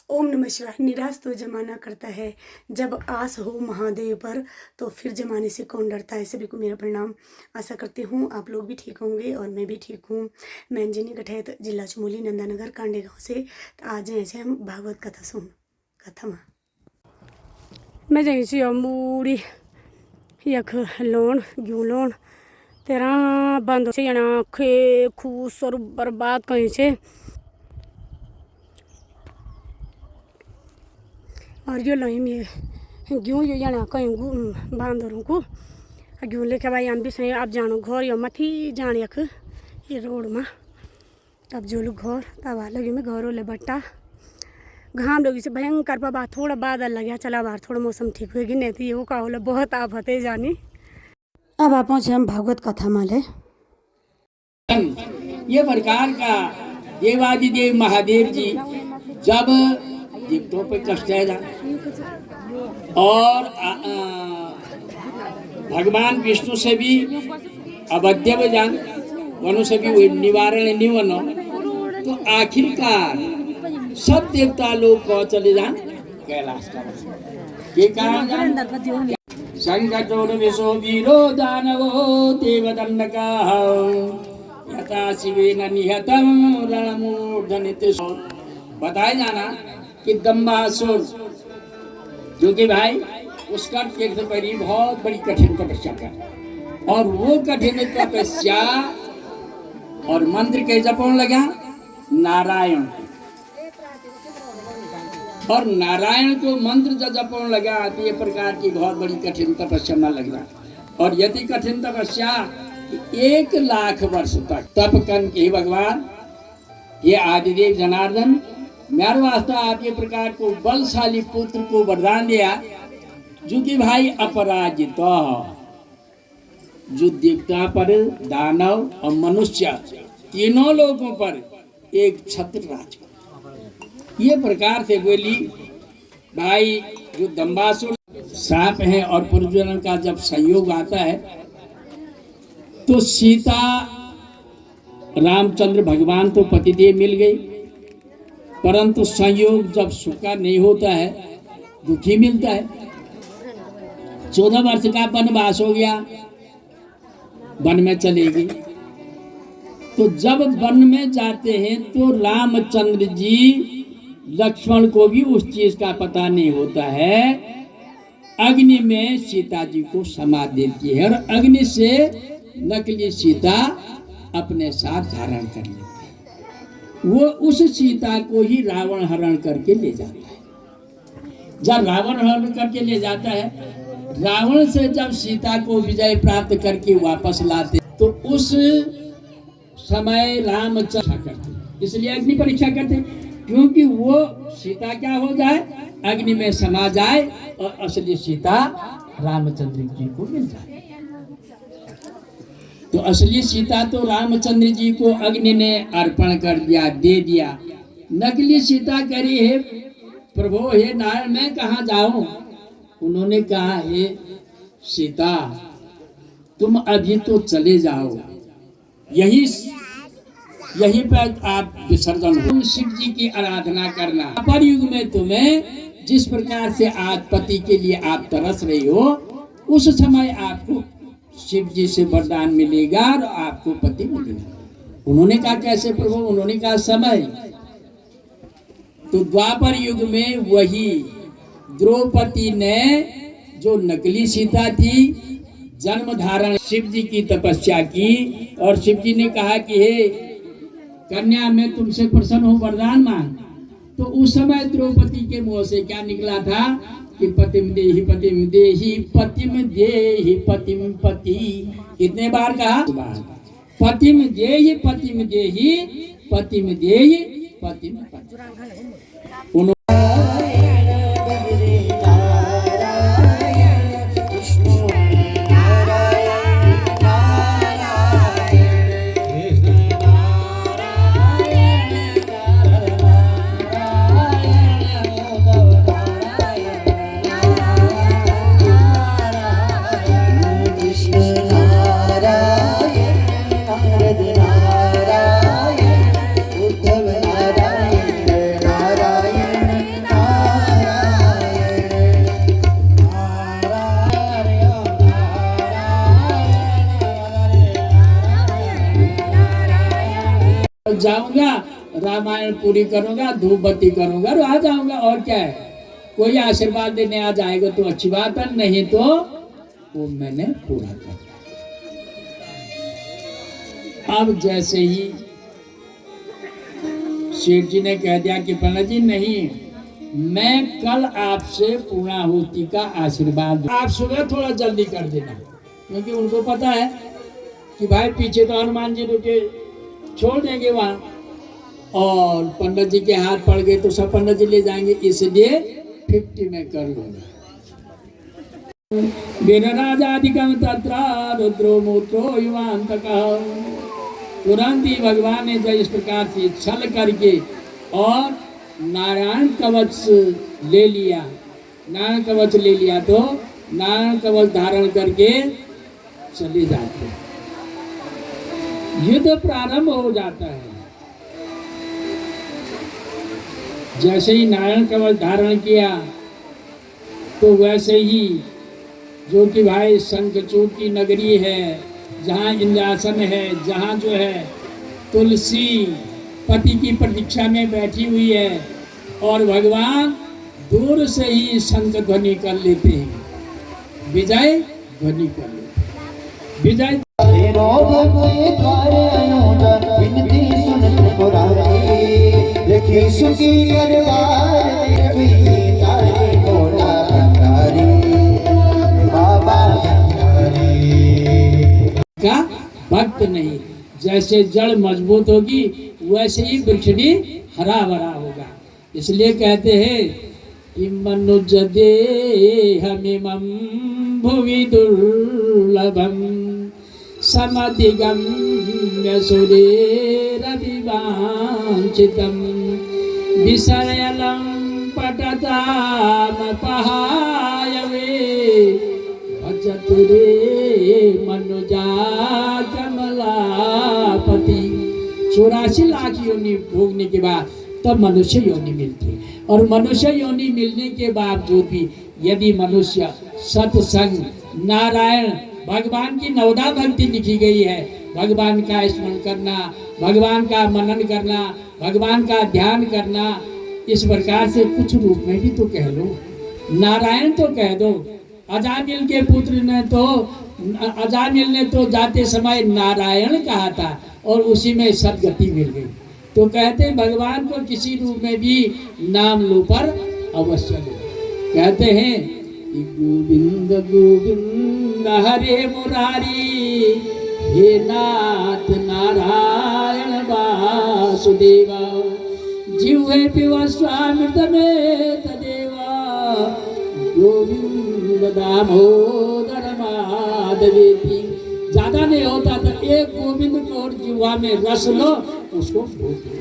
ओम नमः शिवाय। निराश तो जमाना करता है, जब आस हो महादेव पर तो फिर जमाने से कौन डरता है। सभी को मेरा प्रणाम। आशा करती हूँ आप लोग भी ठीक होंगे और मैं भी ठीक हूँ। मैं अंजनी गठैत, जिला चमोली, नंदानगर, कांडे गाँव से। तो आज ऐसे हम भागवत कथा सुन कथा में मैं जैसी मूड़ी यख लोन गू लोन तेरा बंद से खे खूस और बर्बाद कहीं से और यो लही में ग्यूँ यो जना कहीं बांदरों को ग्यूँ लेके भाई हम भी सही आप जानो घर यो मथी जान यख ये रोड में तब जो लोग घर तब लगी में घर ले बट्टा घाम लगी से भयंकर पर बात थोड़ा बादल लग गया चला बाहर थोड़ा मौसम ठीक होगी नहीं तो ये का होला बहुत आफत है जानी। अब आप पहुँचे हम भागवत कथा माले। ये प्रकार का देवादिदेव महादेव जी जब जीवों पे कष्ट है और भगवान विष्णु से भी अवध्य जान वनु से भी वो निवारण नहीं बनो तो आखिरकार सब देवता लोग को चले जान कैलाश का ये कारण संकटोर विशो वीरो दानवो देवदंडका यथा शिवेन निहतम रणमूर्धनितिशो। बताया जाना कि दंबासुर जो कि भाई उसका तीर्थ परी बहुत बड़ी कठिन तपस्या कर और वो कठिन तपस्या और मंत्र के जपण लगा नारायण और नारायण को मंत्र जब जपण लगा तो ये प्रकार की बहुत बड़ी कठिन तपस्या में लगा और यदि कठिन तपस्या 1 लाख वर्ष तक तप करन के भगवान ये आदिदेव जनार्दन मेरे वास्ते आप ये प्रकार को बलशाली पुत्र को वरदान दिया जो कि भाई अपराजित जो देवता पर दानव और मनुष्य तीनों लोगों पर एक छत्र राज ये प्रकार से बोली भाई जो दंबासुर सांप है और पुनर्जन्म का जब संयोग आता है तो सीता रामचंद्र भगवान तो पतिदेव मिल गई परंतु संयोग जब सुख का नहीं होता है दुखी मिलता है। 14 वर्ष का वनवास हो गया वन में चलेगी तो जब वन में जाते हैं तो रामचंद्र जी लक्ष्मण को भी उस चीज का पता नहीं होता है। अग्नि में सीता जी को समा देती है और अग्नि से नकली सीता अपने साथ धारण कर लेती है। वो उस सीता को ही रावण हरण करके ले जाता है। जब रावण हरण करके ले जाता है रावण से जब सीता को विजय प्राप्त करके वापस लाते तो उस समय रामचंद्र करते इसलिए अग्नि परीक्षा करते क्योंकि वो सीता क्या हो जाए अग्नि में समा जाए और असली सीता रामचंद्र जी को मिल जाए। तो असली सीता तो रामचंद्र जी को अग्नि ने अर्पण कर दिया दे दिया। नकली सीता करी है प्रभु हे नारायण मैं कहाँ जाऊं। उन्होंने कहा हे सीता तुम अभी तो चले जाओ यहीं पर आप विसर्जन हो। शिव जी की आराधना करना पर युग में तुम्हें जिस प्रकार से आज पति के लिए आप तरस रही हो उस समय आपको शिव जी से वरदान मिलेगा और आपको पति मिलेगा। उन्होंने कहा कैसे प्रभु। उन्होंने कहा समय तो द्वापर युग में वही द्रौपदी ने जो नकली सीता थी जन्म धारण शिव जी की तपस्या की और शिव जी ने कहा कि हे कन्या मैं तुमसे प्रसन्न हूँ वरदान मांग। तो उस समय द्रौपदी के मुंह से क्या निकला था कि पतिम देहि पतिम देहि पतिम देहि पतिम पति। कितने बार कहा पतिम देहि पतिम देहि पतिम देहि पतिम पति। जाऊंगा, रामायण पूरी करूंगा, धूप बत्ती करूंगा और आ जाऊंगा। और क्या है, कोई आशीर्वाद देने आ जाएगा तो अच्छी बात है, नहीं तो वो मैंने पूरा कर दिया। अब जैसे ही सेठ जी ने कह दिया कि पंडित जी नहीं, मैं कल आपसे पूर्णाहुति का आशीर्वाद, आप सुबह थोड़ा जल्दी कर देना, क्योंकि उनको पता है कि भाई पीछे तो हनुमान जी रुके, छोड़ देंगे वहां, और पंडित जी के हाथ पड़ गए तो सब पंडित जी ले जाएंगे, इसलिए 50 में कर लूंगा। वीरराजाधिकम तत्र रुद्रो मूत्रो युवांतकः। तुरंत ही भगवान ने जब इस प्रकार से छल करके और नारायण कवच ले लिया, नारायण कवच ले लिया तो नारायण कवच धारण करके चले जाते हैं। युद्ध प्रारंभ हो जाता है। जैसे ही नारायण कवच धारण किया तो वैसे ही जो कि भाई शंखचूड़ की नगरी है, जहाँ इंद्रासन है, जहाँ जो है तुलसी पति की प्रतीक्षा में बैठी हुई है, और भगवान दूर से ही शंख ध्वनि कर लेते हैं, विजय ध्वनि कर लेते हैं। विजय का भक्त नहीं, जैसे जड़ मजबूत होगी वैसे ही वृक्ष भी हरा भरा होगा। इसलिए कहते हैं कि मनुज देहमिमं भुवि दुर्लभम समधिगम्य सुरेरविवांछितं विषयलं पठतामपहायवे भजत रे मनुजा कमलापति। 84 लाख योनि भोगने के बाद तब मनुष्य योनि मिलती है, और मनुष्य योनि मिलने के बावजूद भी यदि मनुष्य सत्संग, नारायण, भगवान की नवदा भक्ति लिखी गई है, भगवान का स्मरण करना, भगवान का मनन करना, भगवान का ध्यान करना, इस प्रकार से कुछ रूप में भी तो कह लो, नारायण तो कह दो। अजामिल के पुत्र ने तो, अजामिल ने तो जाते समय नारायण कहा था और उसी में सदगति मिल गई। तो कहते हैं भगवान को किसी रूप में भी नाम लो पर अवश्य लो। कहते हैं कि गोविंद गोविंद हरे मुरारी, हे नाथ नारायण वासुदेवा, जीवे पिवा स्वामृत में तदेवा, गोविंद दामोदर माधवेति। ज्यादा नहीं होता तो एक गोविंद को और जीवा में रस लो, उसको भूल दो।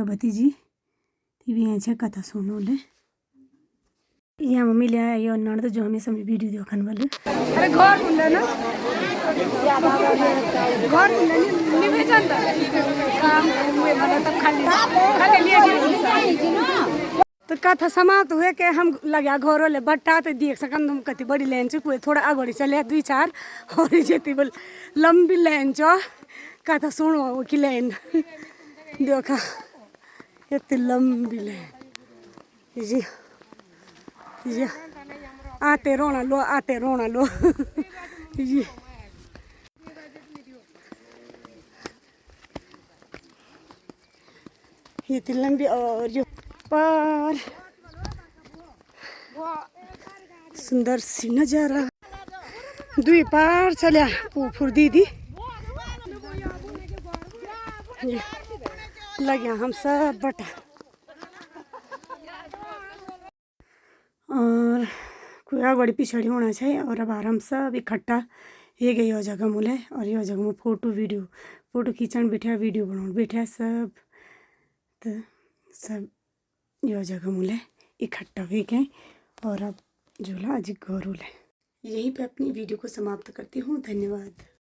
भतीजी भी यहाँ छ कथा सुन्नुले यहाँ मम्मी ल्याए यो नणद जो हमेशा भिडियो देखाउनु वाले। अरे घर हुँदैन, घर हुँदैन निभे छ नि त काम उयो मलाई त खाली खाली लिए तो कथा समाप्त हुए के हम लगे घरों ले बट्टा तो देख सकन तुम कति बड़ी लाइन चुके थोड़ा अगड़ी चले 2-4 और जेती बोल लंबी लाइन चो कथा सुनो कि लाइन देखा इतनी लंबी लाइन जी आते रोना लो जी ये इतनी लंबी और जो पर सुंदर सी नजारा 2 पार चलिया फुफुर दीदी लग्या हम सब बटा और कोई अगाडि पछाडि होना चाहिए और अब हम सब इकट्ठा ये गई यो जगह मुले और यो जगह में फोटो खींचन बैठा वीडियो बनाने बैठा सब तो सब यो जगह मुले इकट्ठा हुए गए और अब झूला आज घर ले यहीं पे अपनी वीडियो को समाप्त करती हूँ। धन्यवाद।